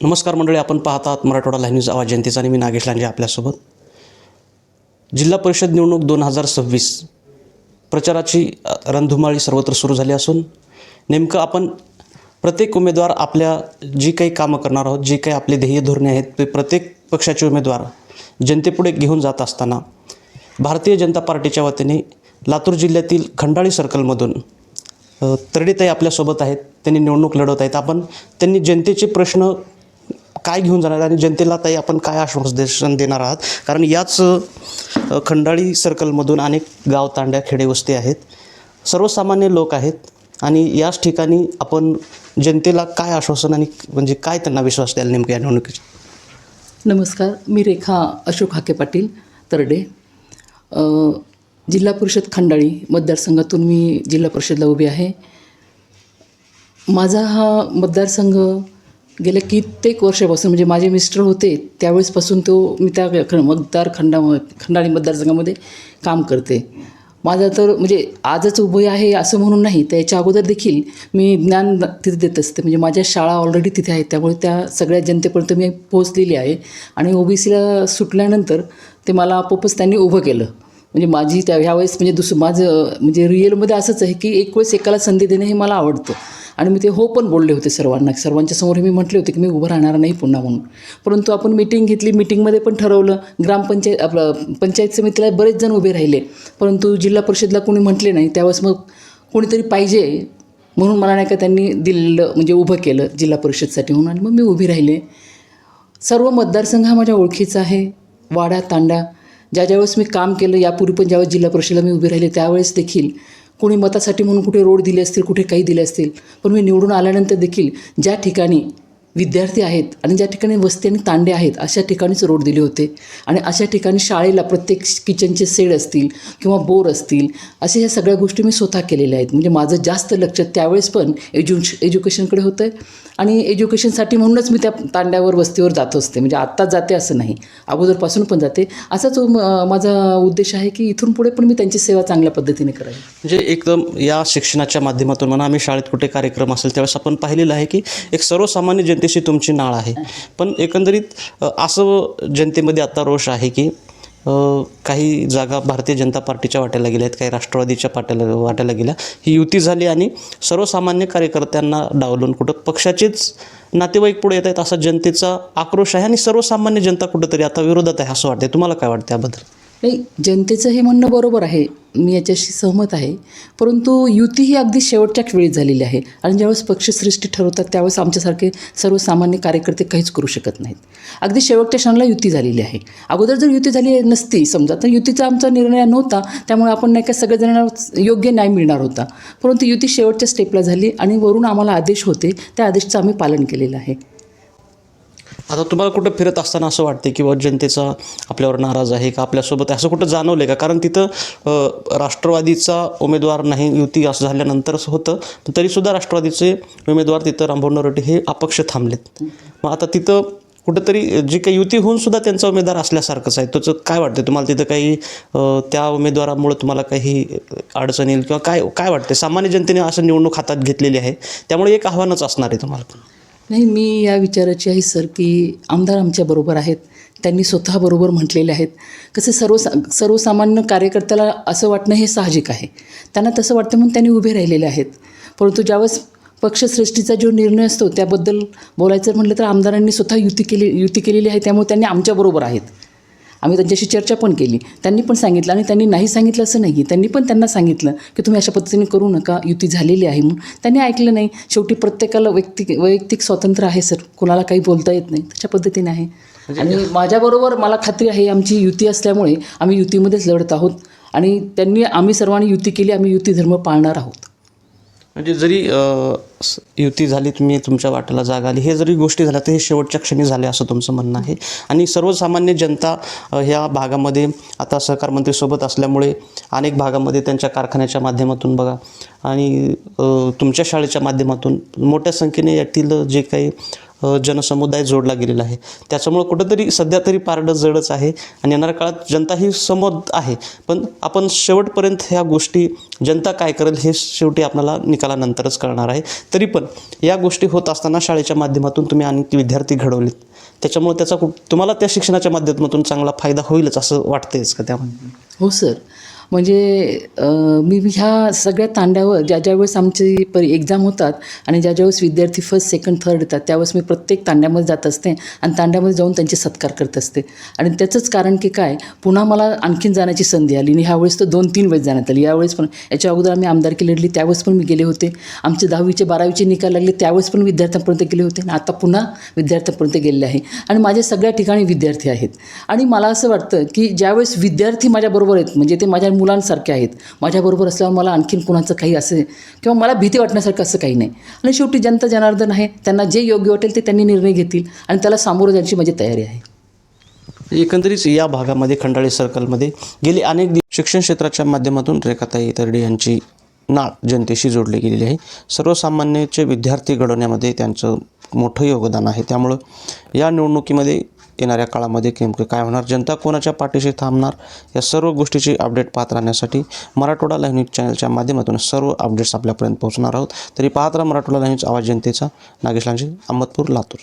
नमस्कार मंडळी, आपण पाहत आहात मराठवाडा लाईव्ह न्यूज आवाज जनतेचा आणि मी नागेश लांजे आपल्यासोबत. जिल्हा परिषद निवडणूक 2026 प्रचाराची रणधुमाळी सर्वत्र सुरू झाली असून नेमकं आपण प्रत्येक उमेदवार आपल्या जी काही कामं करणार आहोत, जी काही आपले ध्येय धोरणे आहेत, ते प्रत्येक पक्षाचे उमेदवार जनतेपुढे घेऊन जात असताना भारतीय जनता पार्टीच्या वतीने लातूर जिल्ह्यातील खंडाळी सर्कलमधून तरडेताई आपल्यासोबत आहेत. त्यांनी निवडणूक लढवत आहेत. आपण त्यांनी जनतेचे प्रश्न काय घेऊन जाणार आणि जनतेला ताई आपण काय आश्वासन देणार आहात, कारण याच खंडाळी सर्कलमधून अनेक गाव, तांड्या, खेडेवस्ती आहेत, सर्वसामान्य लोक आहेत आणि याच ठिकाणी आपण जनतेला काय आश्वासन आणि म्हणजे काय त्यांना विश्वास द्याल नेमकं या निवडणुकीचा? नमस्कार, मी रेखा अशोक हाके पाटील तरडे, जिल्हा परिषद खंडाळी मतदारसंघातून मी जिल्हा परिषदला उभी आहे. माझा हा मतदारसंघ गेल्या कित्येक वर्षापासून, म्हणजे माझे मिस्टर होते त्यावेळेसपासून मी त्या खंडाळी मतदारसंघामध्ये काम करते. माझं तर म्हणजे आजच उभे आहे असं म्हणून नाही, त्याच्या अगोदर देखील मी ज्ञान तिथे देत असते. म्हणजे माझ्या शाळा ऑलरेडी तिथे आहेत, त्यामुळे त्या सगळ्या जनतेपर्यंत मी पोहोचलेली आहे. आणि OBCला सुटल्यानंतर ते मला आपोआपच त्यांनी उभं केलं. म्हणजे माझी ह्यावेळेस म्हणजे माझं म्हणजे रिअलमध्ये असंच आहे की एक वेळेस एकाला संधी देणं हे मला आवडतं. आणि मी ते हो पण बोलले होते सर्वांच्या समोर मी म्हटले होते की मी उभं राहणार नाही पुन्हा म्हणून. परंतु आपण मीटिंग घेतली, मीटिंगमध्ये पण ठरवलं. पंचायत समितीला बरेच जण उभे राहिले, परंतु जिल्हा परिषदला कोणी म्हटले नाही. त्यावेळेस मग कोणीतरी पाहिजे म्हणून मला नाही का त्यांनी दिलेलं, म्हणजे उभं केलं जिल्हा परिषदसाठी म्हणून, आणि मग मी उभी राहिले. सर्व मतदारसंघ हा माझ्या ओळखीचा आहे. वाडा, तांडा, ज्यावेळेस मी काम केलं यापूर्वी पण, ज्यावेळेस जिल्हा परिषदेला मी उभी राहिले त्यावेळेस देखील कोणी मतासाठी म्हणून कुठे रोड दिले असतील, कुठे काही दिले असतील, पण मी निवडून आल्यानंतर देखील ज्या ठिकाणी विद्यार्थी आहेत आणि ज्या ठिकाणी वस्ती आणि तांडे आहेत अशा ठिकाणीच रोड दिले होते. आणि अशा ठिकाणी शाळेला प्रत्येक किचनचे सेड असतील किंवा बोर असतील, असे ह्या सगळ्या गोष्टी मी स्वतः केलेल्या आहेत. म्हणजे माझं जास्त लक्ष त्यावेळेस पण एज्युकेशनकडे होतं. आणि एज्युकेशनसाठी म्हणूनच मी त्या तांड्यावर, वस्तीवर जात असते. म्हणजे आत्ताच जाते असं नाही, अगोदरपासून पण जाते. असाच माझा उद्देश आहे की इथून पुढे पण मी त्यांची सेवा चांगल्या पद्धतीने करावी. म्हणजे एकदम या शिक्षणाच्या माध्यमातून म्हणा, आम्ही शाळेत कुठे कार्यक्रम असेल त्यावेळेस आपण पाहिलेलं आहे की एक सर्वसामान्य जनतेशी तुमची नाळ आहे. पण एकंदरीत असं जनतेमध्ये आता रोष आहे की काही जागा भारतीय जनता पार्टीच्या वाट्याला गेल्या आहेत, काही राष्ट्रवादीच्या वाट्याला गेल्या. ही युती झाली आणि सर्वसामान्य कार्यकर्त्यांना डावलून कुठं पक्षाचेच नातेवाईक पुढे येत आहेत, असा जनतेचा आक्रोश आहे आणि सर्वसामान्य जनता कुठंतरी आता विरोधात आहे असं वाटतं. तुम्हाला काय वाटतं याबद्दल? नाही, जनतेचं हे म्हणणं बरोबर आहे, मी याच्याशी सहमत आहे. परंतु युती ही अगदी शेवटच्या वेळी झालेली आहे. आणि ज्यावेळेस पक्षश्रेष्ठी ठरवतात त्यावेळेस आमच्यासारखे सर्वसामान्य कार्यकर्ते काहीच करू शकत नाहीत. अगदी शेवटच्या क्षणाला युती झालेली आहे. अगोदर जर युती झाली नसती समजा, तर युतीचा आमचा निर्णय नव्हता, त्यामुळे आपण नाही का सगळेजणांना योग्य न्याय मिळणार होता. परंतु युती शेवटच्या स्टेपला झाली आणि वरून आम्हाला आदेश होते, त्या आदेशाचं आम्ही पालन केलेलं आहे. आता तुम्हाला कुठं फिरत असताना असं वाटते की जनतेचा आपल्यावर नाराज आहे का, आपल्यासोबत असं कुठं जाणवलं का? कारण तिथं राष्ट्रवादीचा उमेदवार नाही, युती असं झाल्यानंतर असं होतं, तरीसुद्धा राष्ट्रवादीचे उमेदवार तिथं रामभाऊ नरोटे हे अपक्ष थांबलेत. मग आता तिथं कुठंतरी जी काही युती होऊन सुद्धा त्यांचा उमेदवार असल्यासारखंच आहे. त्याचं काय वाटतं तुम्हाला? तिथं काही त्या उमेदवारामुळे तुम्हाला काही अडचण येईल किंवा काय वाटतं? सामान्य जनतेने असं निवडणूक हातात घेतलेली आहे, त्यामुळे एक आव्हानच असणार आहे तुम्हाला. नाही, मी या विचाराची आहे सर की आमदार आमच्याबरोबर आहेत, त्यांनी स्वतः बरोबर म्हटलेले आहेत. कसं सर्वसामान्य कार्यकर्त्याला असं वाटणं हे साहजिक आहे, त्यांना तसं वाटतं म्हणून त्यांनी उभे राहिलेले आहेत. परंतु ज्यावेळेस पक्षश्रेष्ठीचा जो निर्णय असतो त्याबद्दल बोलायचं म्हटलं तर आमदारांनी स्वतः युती केलेली आहे, त्यामुळे त्यांनी आमच्याबरोबर आहेत. आम्ही त्यांच्याशी चर्चा पण केली, त्यांनी पण सांगितलं. आणि त्यांनी नाही सांगितलं असं नाही, त्यांनी पण त्यांना सांगितलं की तुम्ही अशा पद्धतीने करू नका, युती झालेली आहे म्हणून. त्यांनी ऐकलं नाही. शेवटी प्रत्येकाला वैयक्तिक स्वातंत्र्य आहे सर, कोणाला काही बोलता येत नाही, तशा पद्धतीने आहे. आणि माझ्याबरोबर मला खात्री आहे, आमची युती असल्यामुळे आम्ही युतीमध्येच लढत आहोत. आणि आम्ही सर्वांनी युती केली, आम्ही युती धर्म पाळणार आहोत. म्हणजे जरी युती झाली, तुम्ही तुमच्या वाट्याला जागा आली, हे जरी गोष्टी झाल्या तर हे शेवटच्या क्षणी झाले असं तुमचं म्हणणं आहे. आणि सर्वसामान्य जनता ह्या भागामध्ये आता सहकार मंत्रीसोबत असल्यामुळे अनेक भागामध्ये त्यांच्या कारखान्याच्या माध्यमातून बघा आणि तुमच्या शाळेच्या माध्यमातून मोठ्या संख्येने यातील जे काही जनसमुदाय जोडला गेलेला आहे. त्याच्यामुळं कुठंतरी सध्या तरी पारडं जडच आहे आणि येणाऱ्या काळात जनता ही समोर आहे. पण आपण शेवटपर्यंत ह्या गोष्टी जनता काय करेल हे शेवटी आपल्याला निकालानंतरच कळणार आहे. तरी पण या गोष्टी होत असताना शाळेच्या माध्यमातून तुम्ही आणखी विद्यार्थी घडवलेत, त्याच्यामुळे त्याचा तुम्हाला त्या शिक्षणाच्या माध्यमातून चांगला फायदा होईलच असं वाटतेच का त्यामध्ये? हो सर. म्हणजे मी ह्या सगळ्या तांड्यावर ज्यावेळेस आमची एक्झाम होतात आणि ज्यावेळेस विद्यार्थी फर्स्ट, सेकंड, थर्ड येतात त्यावेळेस मी प्रत्येक तांड्यामध्ये जात असते आणि तांड्यामध्ये जाऊन त्यांचे सत्कार करत असते. आणि त्याचंच कारण की काय, पुन्हा मला आणखीन जाण्याची संधी आली आणि ह्यावेळेस तर 2-3 वेळेस जाण्यात आली. यावेळेस पण याच्या अगोदर आम्ही आमदारकी लढली त्यावेळेस पण मी गेले होते. आमचे 10वीचे 12वीचे निकाल लागले त्यावेळेस पण विद्यार्थ्यांपर्यंत गेले होते आणि आता पुन्हा विद्यार्थ्यांपर्यंत गेलेले आहे. आणि माझे सगळ्या ठिकाणी विद्यार्थी आहेत. आणि मला असं वाटतं की ज्यावेळेस विद्यार्थी माझ्याबरोबर आहेत म्हणजे ते माझ्या मुलांसारखे आहेत, माझ्याबरोबर असल्यावर मला आणखीन कोणाचं काही असे किंवा मला भीती वाटण्यासारखं असं काही नाही. आणि शेवटी जनता जनार्दन आहे, त्यांना जे योग्य वाटेल ते त्यांनी निर्णय घेतील आणि त्याला सामोरं जाण्याची माझी तयारी आहे. एकंदरीत या भागामध्ये खंडाळी सर्कलमध्ये गेली अनेक शिक्षण क्षेत्राच्या माध्यमातून रेखाताई तरडे यांची नाळ जनतेशी जोडली गेलेली आहे. सर्वसामान्याचे विद्यार्थी घडवण्यामध्ये त्यांचं मोठं योगदान आहे. त्यामुळं या निवडणुकीमध्ये येणाऱ्या काळामध्ये नेमकं काय होणार, जनता कोणाच्या पाठीशी थांबणार, या सर्व गोष्टीची अपडेट पाहत राहण्यासाठी मराठवाडा लाईव्ह न्यूज चॅनलच्या माध्यमातून सर्व अपडेट्स आपल्यापर्यंत पोहोचणार आहोत. तरी पाहत राहा मराठवाडा लाईव्ह न्यूज, आवाज जनतेचा. नागेश लांजे, अहमदपूर, लातूर.